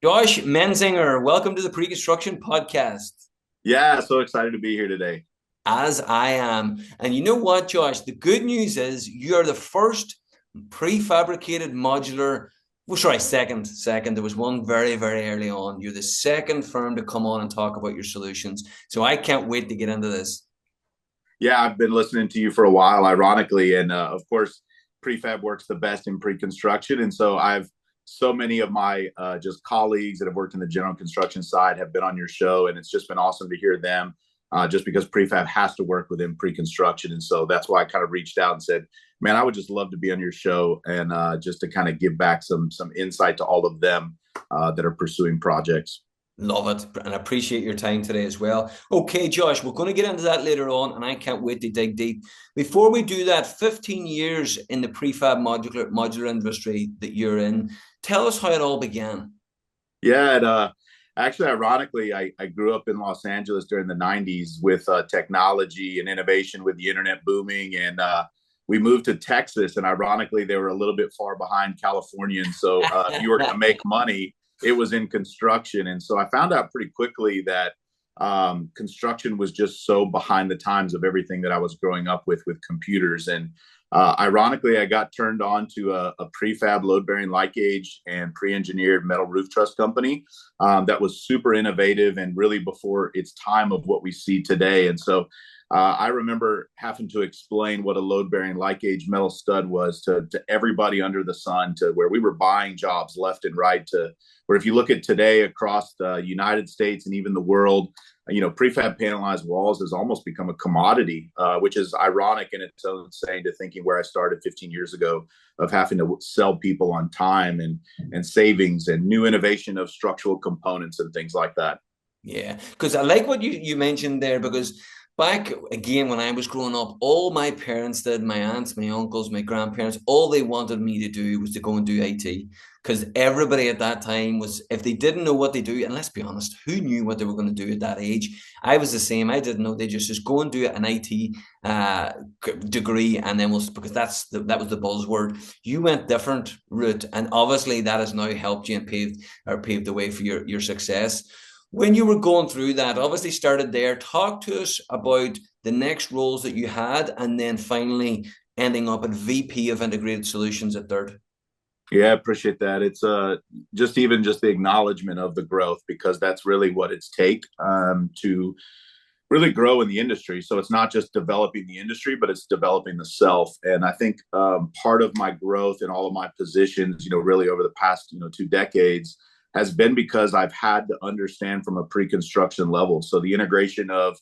Josh Mensinger, welcome to the Pre-Construction Podcast. Yeah, so excited to be here today. As I am. And you know what, Josh? The good news is you're the first prefabricated modular, well, sorry, second. There was one very, very early on. You're the second firm to come on and talk about your solutions. So I can't wait to get into this. Yeah, I've been listening to you for a while, ironically, and of course, prefab works the best in pre-construction, and so I've so many of my just colleagues that have worked in the general construction side have been on your show, and it's just been awesome to hear them. Just because prefab has to work within pre-construction, and so that's why I kind of reached out and said, "Man, I would just love to be on your show and just to kind of give back some insight to all of them that are pursuing projects." Love it, and I appreciate your time today as well. Okay, Josh, we're going to get into that later on, and I can't wait to dig deep. Before we do that, 15 years in the prefab modular industry that you're in, tell us how it all began. Yeah, actually, ironically, I grew up in Los Angeles during the 90s with technology and innovation with the internet booming. And we moved to Texas. And ironically, they were a little bit far behind California. And so if you were going to make money, it was in construction. And so I found out pretty quickly that construction was just so behind the times of everything that I was growing up with computers. And ironically, I got turned on to a prefab load bearing light gauge and pre engineered metal roof truss company that was super innovative and really before its time of what we see today. And so I remember having to explain what a load bearing light gauge metal stud was to everybody under the sun, to where we were buying jobs left and right, to where if you look at today across the United States and even the world, prefab panelized walls has almost become a commodity, which is ironic in its own saying to thinking where I started 15 years ago of having to sell people on time and savings and new innovation of structural components and things like that. Yeah, because I like what you mentioned there, because back again when I was growing up, all my parents did, my aunts, my uncles, my grandparents, all they wanted me to do was to go and do IT. Because everybody at that time was, if they didn't know what they do, and let's be honest, who knew what they were going to do at that age? I was the same. I didn't know. They just go and do an IT uh, degree, and then because that was the buzzword. You went different route, and obviously that has now helped you and paved the way for your success. When you were going through that, obviously started there, talk to us about the next roles that you had, and then finally ending up at VP of Integrated Solutions at DIRTT. Yeah, appreciate that. It's just the acknowledgement of the growth, because that's really what it's take to really grow in the industry. So it's not just developing the industry, but it's developing the self. And I think part of my growth in all of my positions, really over the past 2 decades, has been because I've had to understand from a pre-construction level. So the integration of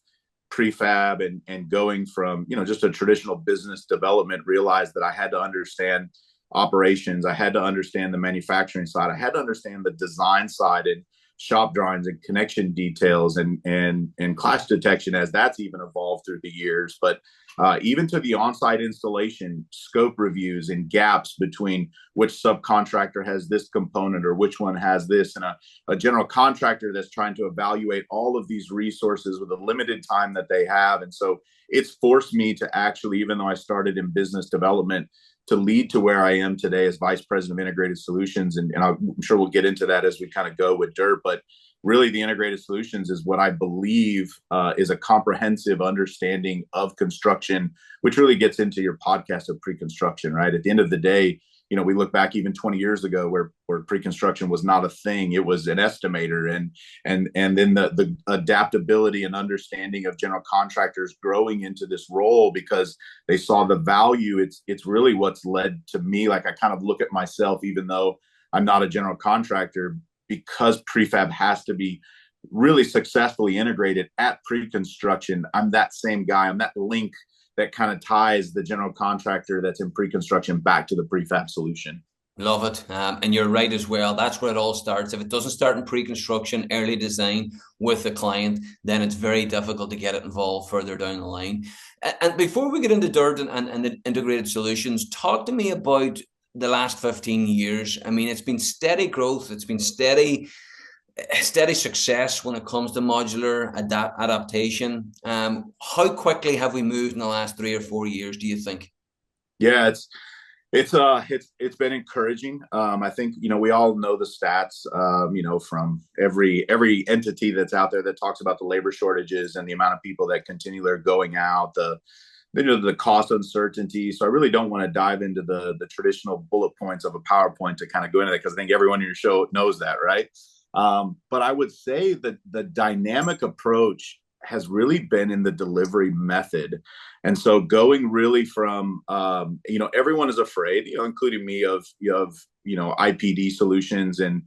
prefab and going from just a traditional business development, realized that I had to understand operations. I had to understand the manufacturing side. I had to understand the design side and shop drawings and connection details and clash detection, as that's even evolved through the years. But even to the on-site installation, scope reviews and gaps between which subcontractor has this component or which one has this, and a general contractor that's trying to evaluate all of these resources with a limited time that they have. And so it's forced me to actually, even though I started in business development, to lead to where I am today as vice president of integrated solutions. And I'm sure we'll get into that as we kind of go with DIRTT. But really, the integrated solutions is what I believe is a comprehensive understanding of construction, which really gets into your podcast of pre-construction, right? At the end of the day, we look back even 20 years ago where pre-construction was not a thing. It was an estimator, and then the adaptability and understanding of general contractors growing into this role because they saw the value. It's really what's led to me. Like, I kind of look at myself, even though I'm not a general contractor, because prefab has to be really successfully integrated at pre-construction. I'm that same guy. I'm that link that kind of ties the general contractor that's in pre-construction back to the prefab solution. Love it. And you're right as well. That's where it all starts. If it doesn't start in pre-construction, early design with the client, then it's very difficult to get it involved further down the line. And before we get into DIRTT and the integrated solutions, talk to me about the last 15 years. I mean, it's been steady growth. It's been steady success when it comes to modular adaptation. How quickly have we moved in the last 3 or 4 years, do you think? Yeah, It's been encouraging. I think we all know the stats. From every entity that's out there that talks about the labor shortages and the amount of people that continually are going out. The cost uncertainty. So I really don't want to dive into the traditional bullet points of a PowerPoint to kind of go into that because I think everyone in your show knows that, right? But I would say that the dynamic approach has really been in the delivery method. And so going really from, everyone is afraid, including me of IPD solutions and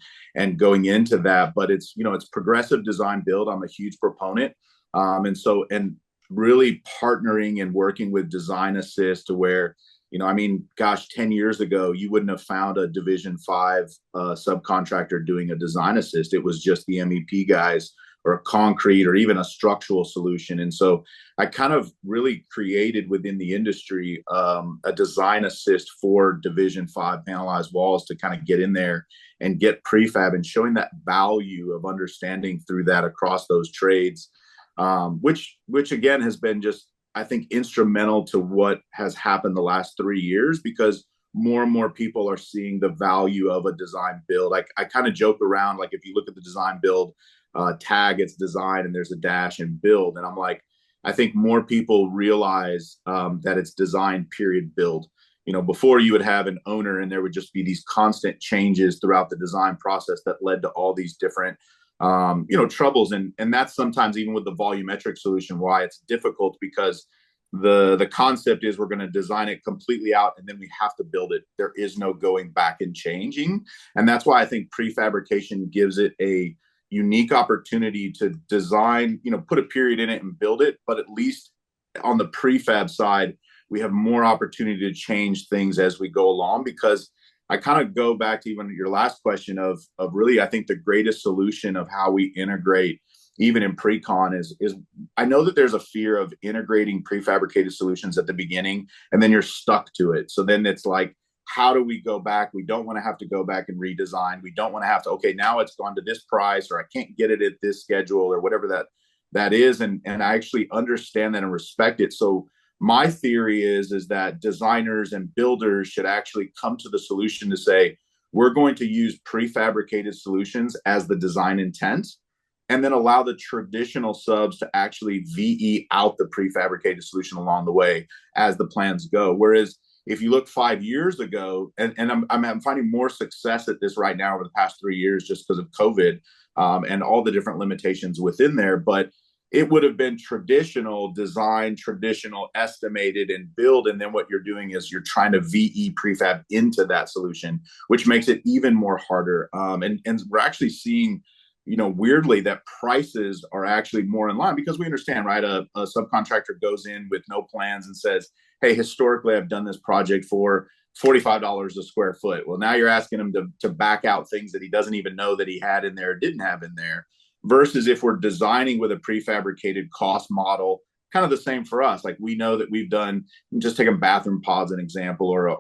going into that, but it's progressive design build. I'm a huge proponent. And really partnering and working with design assist to where, 10 years ago, you wouldn't have found a Division 5 subcontractor doing a design assist. It was just the MEP guys or a concrete or even a structural solution. And so I kind of really created within the industry a design assist for Division 5 panelized walls to kind of get in there and get prefab and showing that value of understanding through that across those trades, which again has been just, I think, instrumental to what has happened the last 3 years because more and more people are seeing the value of a design build. I kind of joke around, like if you look at the design build tag, it's design and there's a dash and build. And I'm like, I think more people realize that it's design period build. Before you would have an owner and there would just be these constant changes throughout the design process that led to all these different troubles. And that's sometimes even with the volumetric solution, why it's difficult because the concept is we're going to design it completely out and then we have to build it. There is no going back and changing. And that's why I think prefabrication gives it a unique opportunity to design, put a period in it and build it. But at least on the prefab side, we have more opportunity to change things as we go along because I kind of go back to even your last question of really, I think the greatest solution of how we integrate even in pre-con is I know that there's a fear of integrating prefabricated solutions at the beginning and then you're stuck to it. So then it's like, how do we go back? We don't want to have to go back and redesign. We don't want to have to, okay, now it's gone to this price or I can't get it at this schedule or whatever that is. And I actually understand that and respect it. So my theory is that designers and builders should actually come to the solution to say, we're going to use prefabricated solutions as the design intent and then allow the traditional subs to actually VE out the prefabricated solution along the way as the plans go. Whereas if you look 5 years ago, and I'm finding more success at this right now over the past 3 years just because of COVID and all the different limitations within there. But it would have been traditional design, traditional estimated and build. And then what you're doing is you're trying to VE prefab into that solution, which makes it even more harder. And we're actually seeing, weirdly, that prices are actually more in line because we understand, right? A subcontractor goes in with no plans and says, hey, historically, I've done this project for $45 a square foot. Well, now you're asking him to back out things that he doesn't even know that he had in there or didn't have in there. Versus if we're designing with a prefabricated cost model, kind of the same for us. Like we know that we've done, just taking bathroom pods an example, or a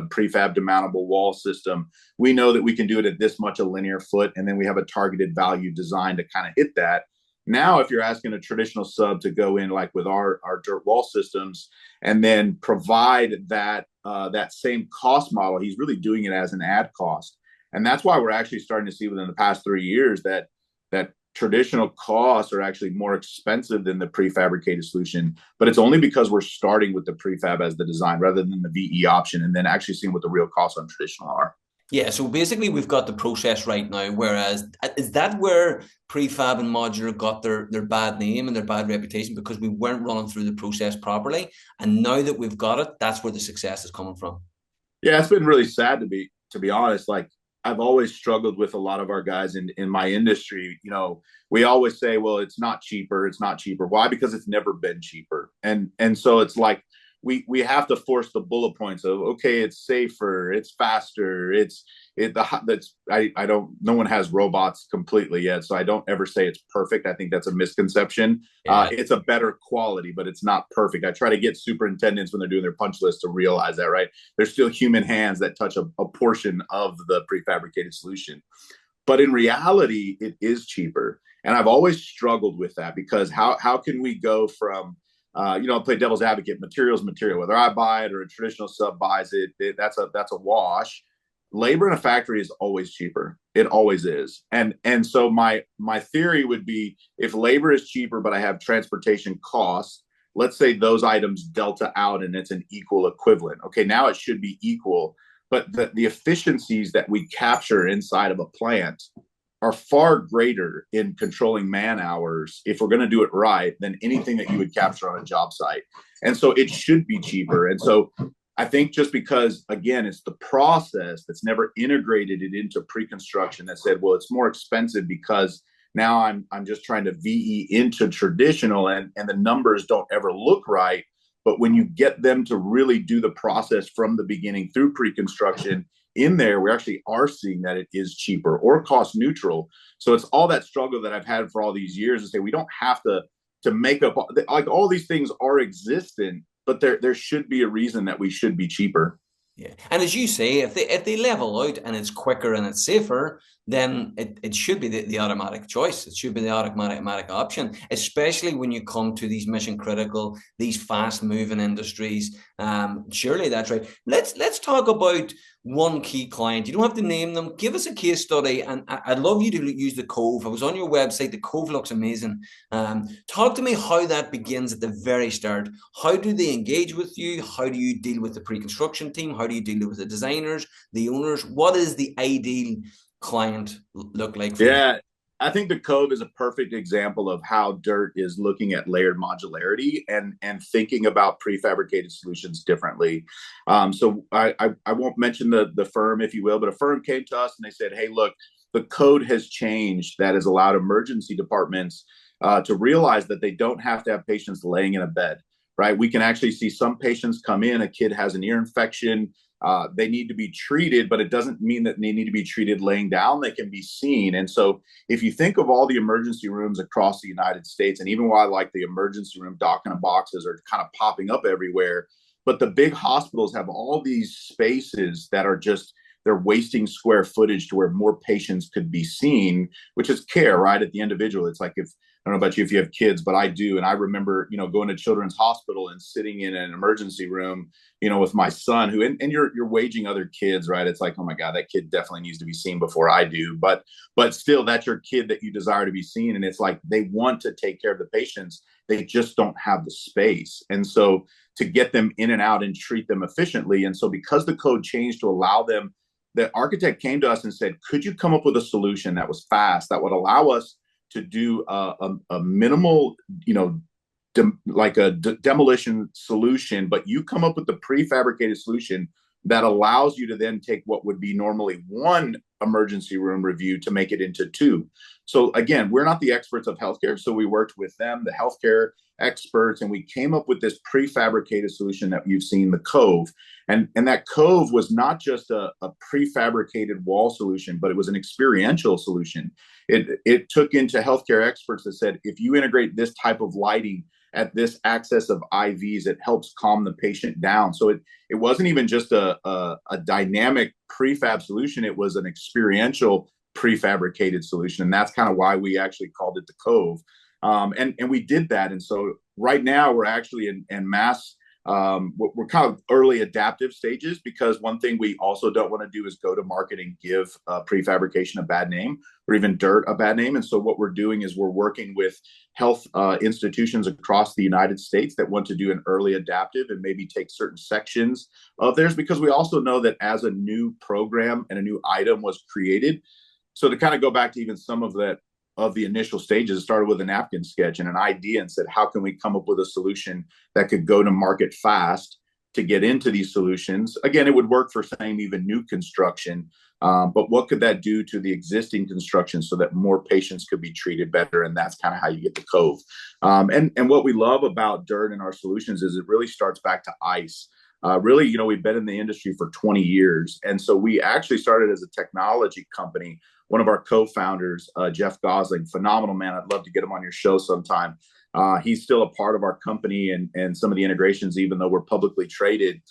prefab demountable wall system. We know that we can do it at this much a linear foot, and then we have a targeted value design to kind of hit that. Now, if you're asking a traditional sub to go in like with our dirt wall systems and then provide that same cost model, he's really doing it as an ad cost. And that's why we're actually starting to see within the past 3 years that traditional costs are actually more expensive than the prefabricated solution. But it's only because we're starting with the prefab as the design rather than the VE option and then actually seeing what the real costs on traditional are. Yeah, so basically we've got the process right now, whereas is that where prefab and modular got their bad name and their bad reputation because we weren't running through the process properly? And now that we've got it, that's where the success is coming from. Yeah, it's been really sad to be honest. Like I've always struggled with a lot of our guys in my industry. We always say, well, it's not cheaper. It's not cheaper. Why? Because it's never been cheaper. And so it's like, we have to force the bullet points of, okay, it's safer, it's faster, no one has robots completely yet, so I don't ever say it's perfect. I think that's a misconception. Yeah. It's a better quality, but it's not perfect. I try to get superintendents when they're doing their punch list to realize that, right? There's still human hands that touch a portion of the prefabricated solution. But in reality, it is cheaper. And I've always struggled with that because how can we go from I'll play devil's advocate. Materials, material. Whether I buy it or a traditional sub buys it, that's a wash. Labor in a factory is always cheaper. It always is. And so my theory would be, if labor is cheaper, but I have transportation costs, let's say those items delta out and it's an equal equivalent. Okay, now it should be equal, but the efficiencies that we capture inside of a plant are far greater in controlling man hours, if we're going to do it right, than anything that you would capture on a job site. And so it should be cheaper. And so I think just because, again, it's the process that's never integrated it into pre-construction that said, well, it's more expensive because now I'm just trying to VE into traditional, and the numbers don't ever look right. But when you get them to really do the process from the beginning through pre-construction in there, we actually are seeing that it is cheaper or cost neutral. So it's all that struggle that I've had for all these years to say we don't have to make up, like, all these things are existent, but there should be a reason that we should be cheaper. Yeah, and as you say, if they level out and it's quicker and it's safer, then it should be the automatic choice. It should be the automatic option, especially when you come to these mission critical, these fast moving industries. Surely that's right. Let's talk about one key client. You don't have to name them. Give us a case study, and I'd love you to use the Cove. I was on your website. The Cove looks amazing. Talk to me how that begins at the very start. How do they engage with you? How do you deal with the pre-construction team? How do you deal with the designers, the owners? What is the ideal client look like for you? Yeah, I think the Cove is a perfect example of how DIRTT is looking at layered modularity and thinking about prefabricated solutions differently. So I won't mention the firm, if you will, but a firm came to us and they said, hey, look, the code has changed that has allowed emergency departments to realize that they don't have to have patients laying in a bed, right? We can actually see some patients come in, a kid has an ear infection, they need to be treated, but it doesn't mean that they need to be treated laying down. They can be seen. And so if you think of all the emergency rooms across the United States, and even why like the emergency room dock-in boxes are kind of popping up everywhere, but the big hospitals have all these spaces that are just, they're wasting square footage to where more patients could be seen, which is care, right? At the individual. It's like, if I don't know about you if you have kids, but I do. And I remember, going to Children's Hospital and sitting in an emergency room, with my son and you're waging other kids, right? It's like, oh my God, that kid definitely needs to be seen before I do. But still, that's your kid that you desire to be seen. And it's like, they want to take care of the patients. They just don't have the space. And so to get them in and out and treat them efficiently. And so because the code changed to allow them, the architect came to us and said, could you come up with a solution that was fast, that would allow us to do a minimal, demolition solution, but you come up with the prefabricated solution that allows you to then take what would be normally one emergency room review to make it into two. So again, we're not the experts of healthcare, so we worked with them, the healthcare experts, and we came up with this prefabricated solution that you've seen, the Cove. And that Cove was not just a prefabricated wall solution, but it was an experiential solution. It took into healthcare experts that said, if you integrate this type of lighting at this access of IVs, it helps calm the patient down. So it wasn't even just a dynamic prefab solution. It was an experiential prefabricated solution. And that's kind of why we actually called it the Cove. And we did that. And so right now we're actually in mass, we're kind of early adaptive stages, because one thing we also don't want to do is go to market and give prefabrication a bad name, or even DIRTT a bad name. And so what we're doing is we're working with health institutions across the United States that want to do an early adaptive and maybe take certain sections of theirs, because we also know that as a new program and a new item was created. So to kind of go back to even some of that, of the initial stages, it started with a napkin sketch and an idea and said, how can we come up with a solution that could go to market fast to get into these solutions? Again, it would work for same even new construction, but what could that do to the existing construction so that more patients could be treated better? And that's kind of how you get the Cove. And what we love about DIRTT and our solutions is it really starts back to ice. Really, we've been in the industry for 20 years. And so we actually started as a technology company. One of our co-founders, Jeff Gosling, phenomenal man. I'd love to get him on your show sometime. He's still a part of our company and some of the integrations, even though we're publicly traded.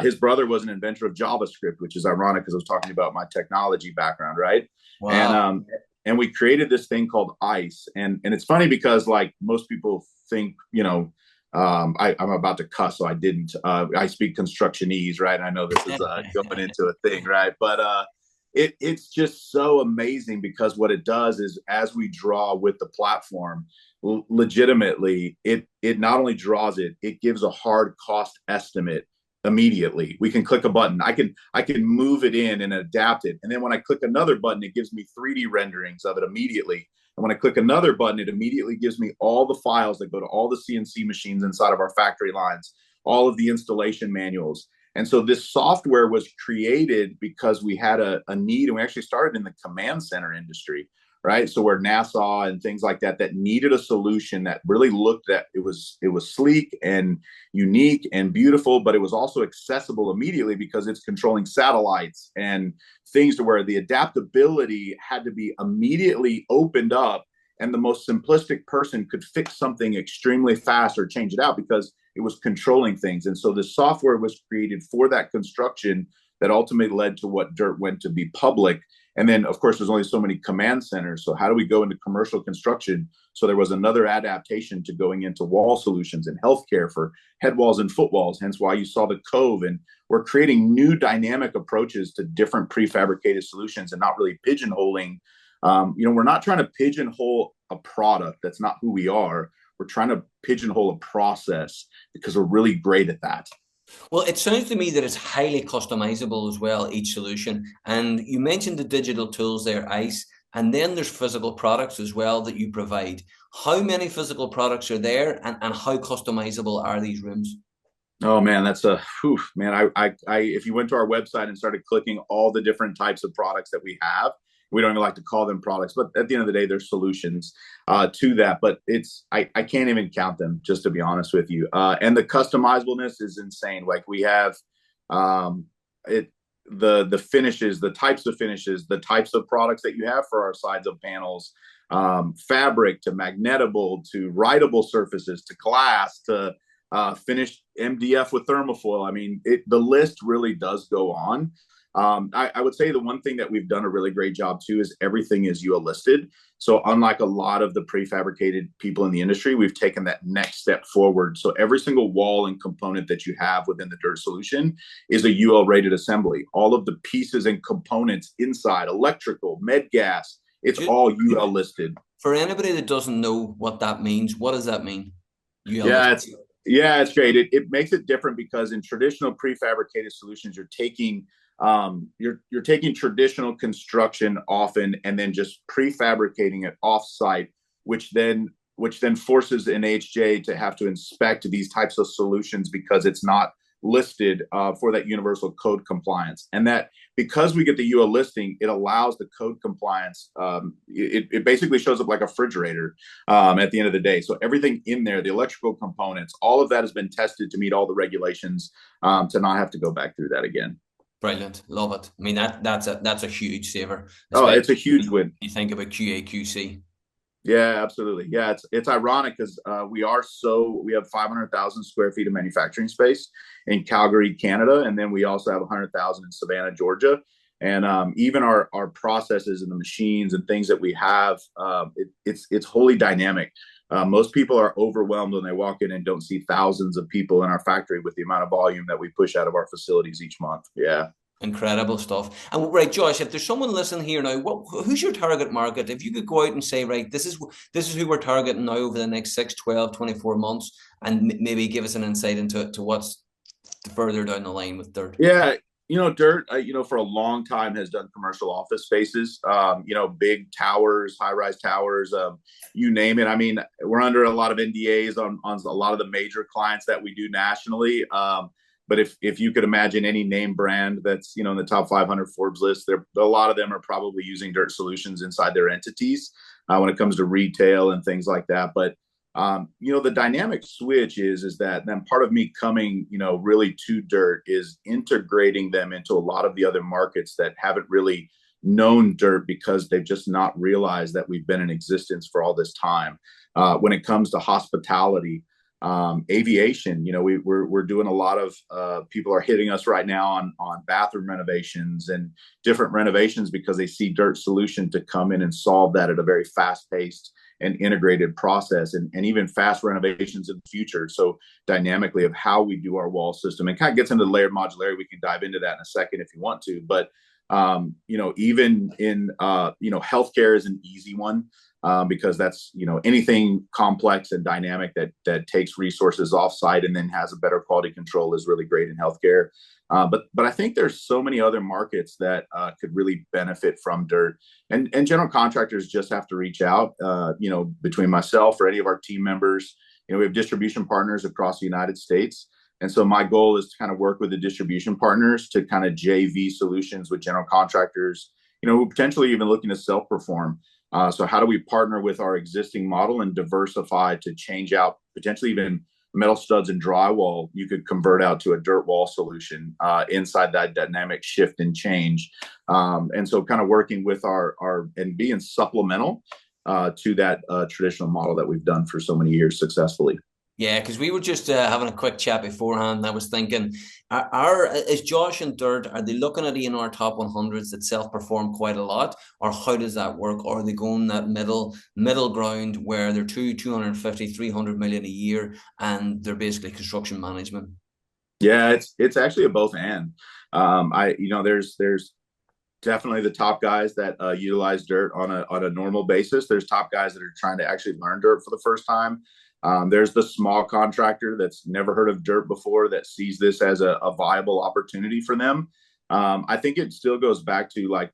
His brother was an inventor of JavaScript, which is ironic because I was talking about my technology background, right? Wow. And we created this thing called ICE. And it's funny because like most people think, I'm about to cuss, so I didn't. I speak constructionese, right? I know this is going into a thing, right? But it's just so amazing because what it does is, as we draw with the platform, legitimately, it not only draws it, it gives a hard cost estimate immediately. We can click a button. I can move it in and adapt it, and then when I click another button, it gives me 3D renderings of it immediately. And when I click another button, it immediately gives me all the files that go to all the CNC machines inside of our factory lines, all of the installation manuals. And so this software was created because we had a need, and we actually started in the command center industry, right? So where NASA and things like that needed a solution that really looked at it was sleek and unique and beautiful, but it was also accessible immediately because it's controlling satellites and things to where the adaptability had to be immediately opened up, and the most simplistic person could fix something extremely fast or change it out because it was controlling things. And so the software was created for that construction that ultimately led to what DIRTT went to be public. And then, of course, there's only so many command centers. So how do we go into commercial construction? So there was another adaptation to going into wall solutions in healthcare for head walls and foot walls, hence why you saw the Cove. And we're creating new dynamic approaches to different prefabricated solutions and not really pigeonholing. We're not trying to pigeonhole a product. That's not who we are. We're trying to pigeonhole a process because we're really great at that. Well, it sounds to me that it's highly customizable as well, each solution. And you mentioned the digital tools there, ICE, and then there's physical products as well that you provide. How many physical products are there, and how customizable are these rooms? Oh man, that's man. If you went to our website and started clicking all the different types of products that we have, we don't even like to call them products, but at the end of the day, they're solutions to that. But I can't even count them, just to be honest with you. And the customizableness is insane. Like we have the finishes, the types of finishes, the types of products that you have for our sides of panels, fabric to magnetable to writable surfaces to glass to finished MDF with thermofoil. I mean, the list really does go on. I would say the one thing that we've done a really great job too is everything is UL listed. So unlike a lot of the prefabricated people in the industry, we've taken that next step forward. So every single wall and component that you have within the DIRTT solution is a UL rated assembly. All of the pieces and components inside, electrical, med gas, it's all UL listed. For anybody that doesn't know what that means, what does that mean? UL listed. It's great. It makes it different because in traditional prefabricated solutions, you're taking traditional construction often and then just prefabricating it offsite, which then forces an HJ to have to inspect these types of solutions because it's not listed for that universal code compliance. And that because we get the UL listing, it allows the code compliance. It basically shows up like a refrigerator at the end of the day. So everything in there, the electrical components, all of that has been tested to meet all the regulations to not have to go back through that again. Brilliant, love it. I mean that's a huge saver. Oh, it's a huge win. You think about QA/QC. Yeah, absolutely. Yeah, it's ironic because we have 500,000 square feet of manufacturing space in Calgary, Canada, and then we also have 100,000 in Savannah, Georgia. And even our processes and the machines and things that we have, it's wholly dynamic. Most people are overwhelmed when they walk in and don't see thousands of people in our factory with the amount of volume that we push out of our facilities each month. Yeah. Incredible stuff. And right, Josh, if there's someone listening here now, who's your target market? If you could go out and say, right, this is who we're targeting now over the next 6, 12, 24 months, and maybe give us an insight into what's further down the line with DIRTT. Yeah. DIRTT, for a long time has done commercial office spaces, big towers, high-rise towers, you name it. I mean, we're under a lot of NDAs on a lot of the major clients that we do nationally. But if you could imagine any name brand that's, in the top 500 Forbes list, a lot of them are probably using DIRTT solutions inside their entities when it comes to retail and things like that. But the dynamic switch is that then part of me coming, really to DIRTT is integrating them into a lot of the other markets that haven't really known DIRTT because they've just not realized that we've been in existence for all this time. When it comes to hospitality, aviation, we're doing a lot of people are hitting us right now on bathroom renovations and different renovations because they see DIRTT solution to come in and solve that at a very fast paced an integrated process, and even fast renovations in the future. So dynamically of how we do our wall system, and kind of gets into the layered modularity. We can dive into that in a second if you want to, but even in healthcare is an easy one, because that's anything complex and dynamic that takes resources offsite and then has a better quality control is really great in healthcare. But I think there's so many other markets that could really benefit from DIRTT, and general contractors just have to reach out. Between myself or any of our team members, we have distribution partners across the United States. And so my goal is to kind of work with the distribution partners to kind of JV solutions with general contractors, who potentially even looking to self-perform. So how do we partner with our existing model and diversify to change out potentially even metal studs and drywall you could convert out to a DIRTT wall solution inside that dynamic shift and change. And so kind of working with our and being supplemental to that traditional model that we've done for so many years successfully. Yeah, because we were just having a quick chat beforehand. I was thinking, is Josh and DIRTT, are they looking at our top 100s that self-perform quite a lot, or how does that work? Or are they going that middle ground where they're 250, 300 million a year, and they're basically construction management? Yeah, it's actually a both and. There's definitely the top guys that utilize DIRTT on a normal basis. There's top guys that are trying to actually learn DIRTT for the first time. There's the small contractor that's never heard of DIRTT before that sees this as a viable opportunity for them. I think it still goes back to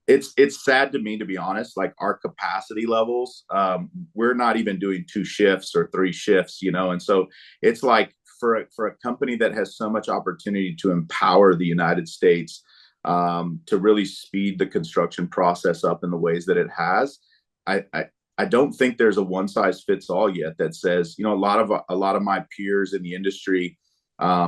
it's sad to me, to be honest, like our capacity levels, we're not even doing 2 shifts or 3 shifts, and so it's like for a company that has so much opportunity to empower the United States to really speed the construction process up in the ways that it has. I don't think there's a one size fits all yet that says, a lot of my peers in the industry,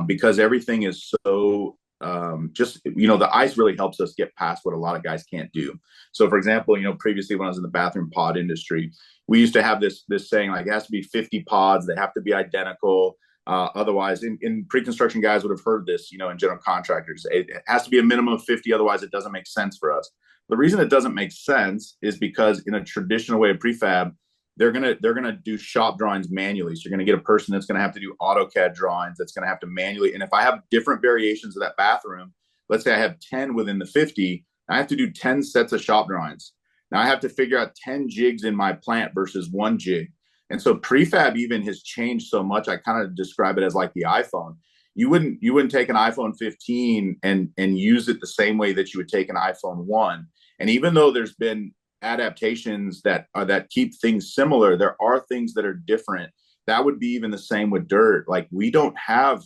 because everything is so the ice really helps us get past what a lot of guys can't do. So for example, previously when I was in the bathroom pod industry, we used to have this saying, like, it has to be 50 pods. They have to be identical. Otherwise, in pre-construction, guys would have heard this, in general contractors, it has to be a minimum of 50. Otherwise, it doesn't make sense for us. The reason it doesn't make sense is because in a traditional way of prefab, they're gonna do shop drawings manually. So you're gonna get a person that's gonna have to do AutoCAD drawings, that's gonna have to manually. And if I have different variations of that bathroom, let's say I have 10 within the 50, I have to do 10 sets of shop drawings. Now I have to figure out 10 jigs in my plant versus 1 jig. And so prefab even has changed so much. I kind of describe it as like the iPhone. You wouldn't take an iPhone 15 and use it the same way that you would take an iPhone 1. And even though there's been adaptations that keep things similar, there are things that are different. That would be even the same with DIRTT. Like we don't have,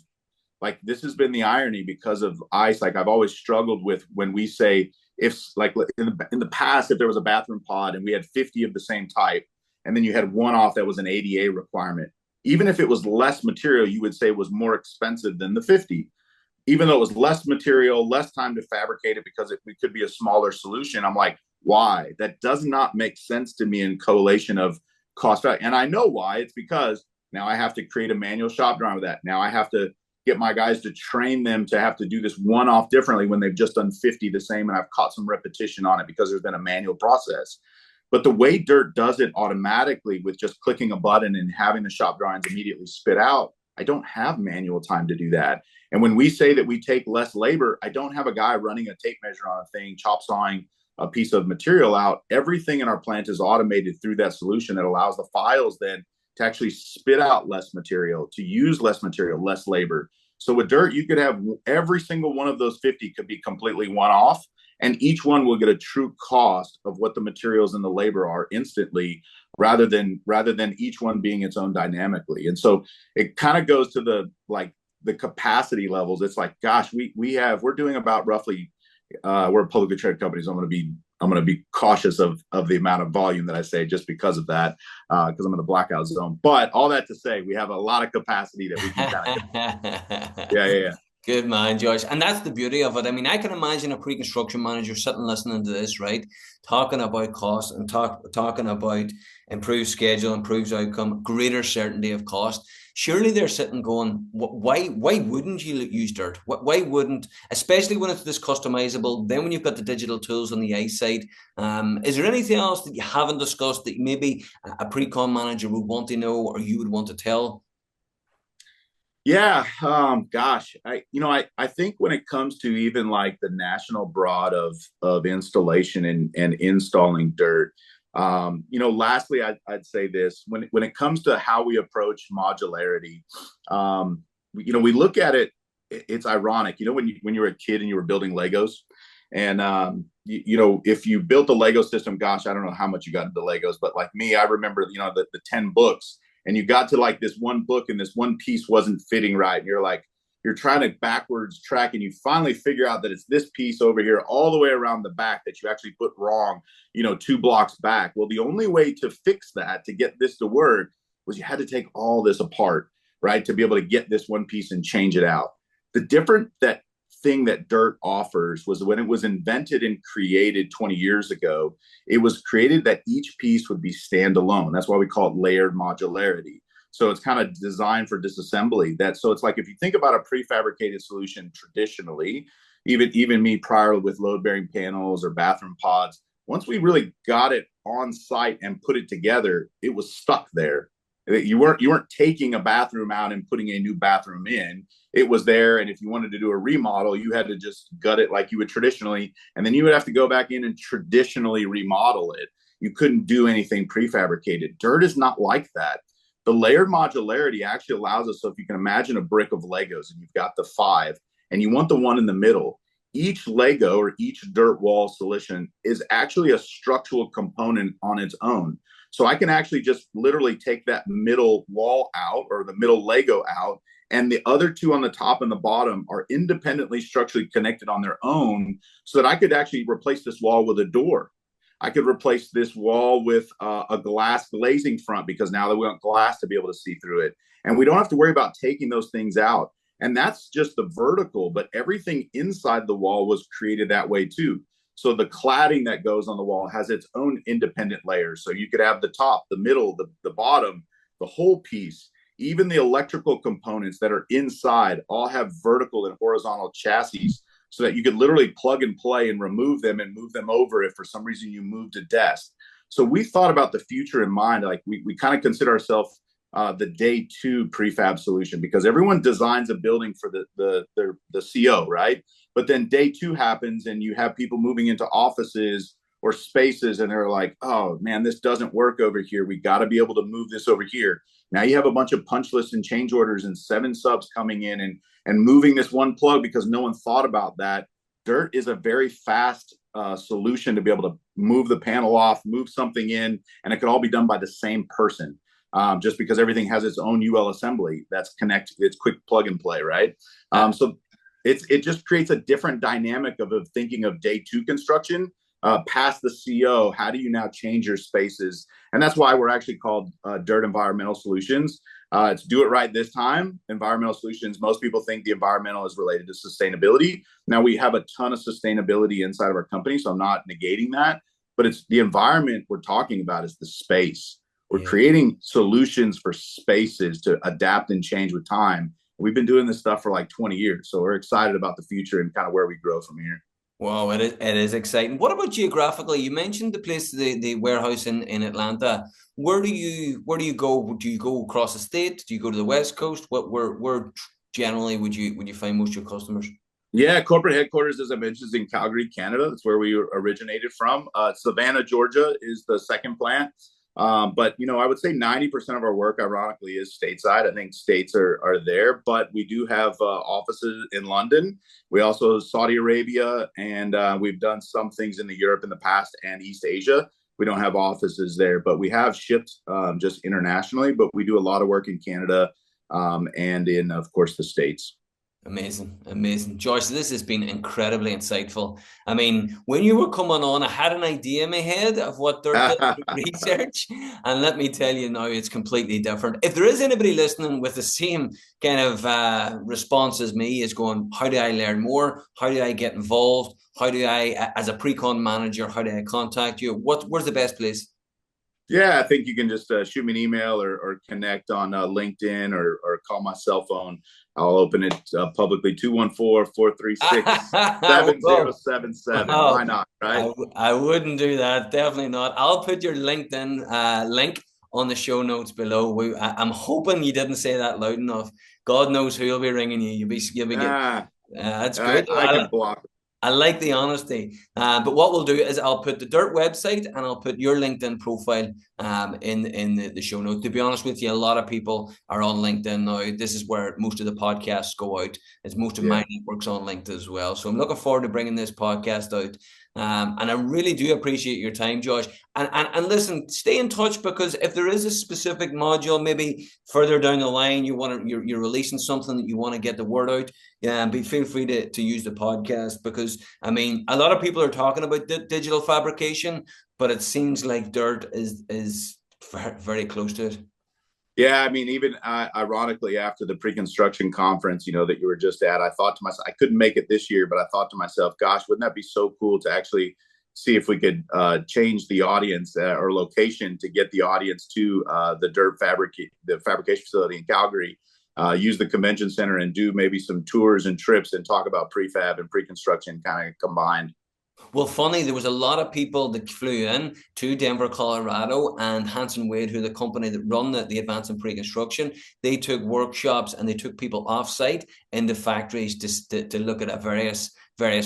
like, this has been the irony because of ice. Like I've always struggled with when we say, if like in the past, if there was a bathroom pod and we had 50 of the same type, and then you had one off that was an ADA requirement, even if it was less material, you would say it was more expensive than the 50. Even though it was less material, less time to fabricate it because it could be a smaller solution. I'm like, why? That does not make sense to me in correlation of cost value. And I know why. It's because now I have to create a manual shop drawing with that. Now I have to get my guys to train them to have to do this one off differently when they've just done 50 the same, and I've caught some repetition on it because there's been a manual process. But the way DIRTT does it automatically with just clicking a button and having the shop drawings immediately spit out, I don't have manual time to do that. And when we say that we take less labor, I don't have a guy running a tape measure on a thing, chop sawing a piece of material out. Everything in our plant is automated through that solution that allows the files then to actually spit out less material, to use less material, less labor. So with DIRTT, you could have every single one of those 50 could be completely one-off, and each one will get a true cost of what the materials and the labor are instantly, rather than each one being its own dynamically. And so it kind of goes to the capacity levels. It's like, gosh, we're doing about roughly, we're a publicly traded company, so I'm going to be cautious of the amount of volume that I say just because of that, because I'm in the blackout zone. But all that to say, we have a lot of capacity that we can kind of yeah. Good man, Josh. And that's the beauty of it. I mean, I can imagine a pre-construction manager sitting listening to this, right? Talking about cost and talking about improved schedule, improved outcome, greater certainty of cost. surely they're sitting going, why wouldn't you use dirt? Why wouldn't, especially when it's this customizable, then when you've got the digital tools on the ice side, is there anything else that you haven't discussed that maybe a pre-con manager would want to know or you would want to tell? Yeah, gosh, I think when it comes to even like the national broad of installation and installing dirt, lastly, I'd say this: when it comes to how we approach modularity, we look at it. It's ironic, when you were a kid and you were building Legos, and if you built a Lego system, gosh, I don't know how much you got into Legos, but like me, I remember, the 10 books, and you got to like this one book and this one piece wasn't fitting right. And you're trying to backwards track, and you finally figure out that it's this piece over here all the way around the back that you actually put wrong, 2 blocks back. Well, the only way to fix that, to get this to work, was you had to take all this apart, right? To be able to get this one piece and change it out. The different thing that DIRTT offers was when it was invented and created 20 years ago, it was created that each piece would be standalone. That's why we call it layered modularity. So it's kind of designed for disassembly. So it's like if you think about a prefabricated solution traditionally, even me prior with load bearing panels or bathroom pods, once we really got it on site and put it together, it was stuck there. You weren't taking a bathroom out and putting a new bathroom in. It was there, and if you wanted to do a remodel, you had to just gut it like you would traditionally, and then you would have to go back in and traditionally remodel it. You couldn't do anything prefabricated. DIRTT is not like that. The layered modularity actually allows us, so if you can imagine a brick of Legos and you've got the 5, and you want the one in the middle, each Lego or each DIRTT wall solution is actually a structural component on its own. So I can actually just literally take that middle wall out or the middle Lego out, and the other 2 on the top and the bottom are independently structurally connected on their own, so that I could actually replace this wall with a door. I could replace this wall with a glass glazing front, because now that we want glass to be able to see through it. And we don't have to worry about taking those things out. And that's just the vertical, but everything inside the wall was created that way too. So the cladding that goes on the wall has its own independent layers. So you could have the top, the middle, the bottom, the whole piece. Even the electrical components that are inside all have vertical and horizontal chassis, so that you could literally plug and play and remove them and move them over if for some reason you moved a desk. So we thought about the future in mind. Like we kind of consider ourselves the day 2 prefab solution, because everyone designs a building for the CO, right? But then day 2 happens and you have people moving into offices or spaces, and they're like, oh man, this doesn't work over here. We got to be able to move this over here. Now you have a bunch of punch lists and change orders and 7 subs coming in and moving this one plug because no one thought about that. DIRTT is a very fast solution to be able to move the panel off, move something in, and it could all be done by the same person. Just because everything has its own UL assembly that's connected, it's quick plug and play, right? So it just creates a different dynamic of thinking of day 2 construction past the CO. How do you now change your spaces? And that's why we're actually called DIRTT Environmental Solutions. It's do it right this time. Environmental solutions. Most people think the environmental is related to sustainability. Now we have a ton of sustainability inside of our company, so I'm not negating that. But it's the environment we're talking about is the space. We're creating solutions for spaces to adapt and change with time. We've been doing this stuff for like 20 years. So we're excited about the future and kind of where we grow from here. Wow, it is exciting. What about geographically? You mentioned the place, the warehouse in Atlanta. Where do you go? Do you go across the state? Do you go to the West Coast? Where generally would you find most of your customers? Yeah, corporate headquarters, as I mentioned, is in Calgary, Canada. That's where we originated from. Savannah, Georgia is the second plant. But I would say 90% of our work, ironically, is stateside. I think states are there, but we do have offices in London. We also Saudi Arabia, and we've done some things in Europe in the past and East Asia. We don't have offices there, but we have shipped just internationally. But we do a lot of work in Canada and in, of course, the States. Amazing, amazing. Josh, this has been incredibly insightful. I mean, when you were coming on, I had an idea in my head of what DIRTT did research. And let me tell you now, it's completely different. If there is anybody listening with the same kind of response as me, is going, how do I learn more? How do I get involved? How do I, as a pre-con manager, how do I contact you? Where's the best place? Yeah, I think you can just shoot me an email or connect on LinkedIn or call my cell phone. I'll open it publicly, 214-436-7077. Well, Why well, not, right? I wouldn't do that. Definitely not. I'll put your LinkedIn link on the show notes below. I'm hoping you didn't say that loud enough. God knows who will be ringing you. You'll be getting. Ah, That's I, great. I can block. I like the honesty. But what we'll do is I'll put the DIRTT website and I'll put your LinkedIn profile in the show notes. To be honest with you, a lot of people are on LinkedIn now. This is where most of the podcasts go out. It's most of Yeah. my networks on LinkedIn as well. So I'm looking forward to bringing this podcast out. And I really do appreciate your time, Josh. And listen, stay in touch, because if there is a specific module, maybe further down the line, you're releasing something that you want to get the word out. Yeah, and feel free to use the podcast, because I mean, a lot of people are talking about digital fabrication, but it seems like DIRTT is very close to it. Yeah, I mean, even ironically, after the pre-construction conference, that you were just at, I thought to myself, I couldn't make it this year, but I thought to myself, gosh, wouldn't that be so cool to actually see if we could change the audience or location to get the audience to the fabrication facility in Calgary, use the convention center and do maybe some tours and trips and talk about prefab and pre-construction kind of combined. Well, funny, there was a lot of people that flew in to Denver, Colorado, and Hanson Wade, who are the company that run the advanced and pre-construction, they took workshops and they took people offsite in the factories to look at various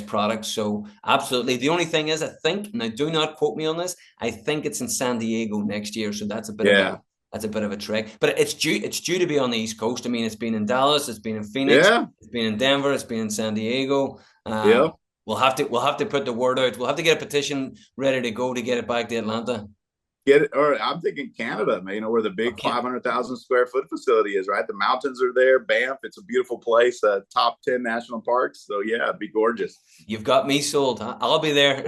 products. So absolutely. The only thing is, I think, now do not quote me on this, I think it's in San Diego next year. So that's a bit of Yeah. a trick, but it's due to be on the East Coast. I mean, it's been in Dallas, it's been in Phoenix, Yeah. it's been in Denver, it's been in San Diego. Yeah. We'll have to put the word out. We'll have to get a petition ready to go to get it back to Atlanta. Get it, or I'm thinking Canada, man, where the big Okay. 500,000 square foot facility is, right? The mountains are there. Banff, it's a beautiful place. Top 10 national parks. So yeah, it'd be gorgeous. You've got me sold. Huh? I'll be there.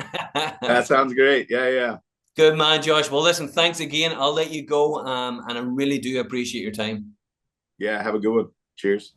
That sounds great. Yeah, yeah. Good man, Josh. Well, listen, thanks again. I'll let you go. And I really do appreciate your time. Yeah, have a good one. Cheers.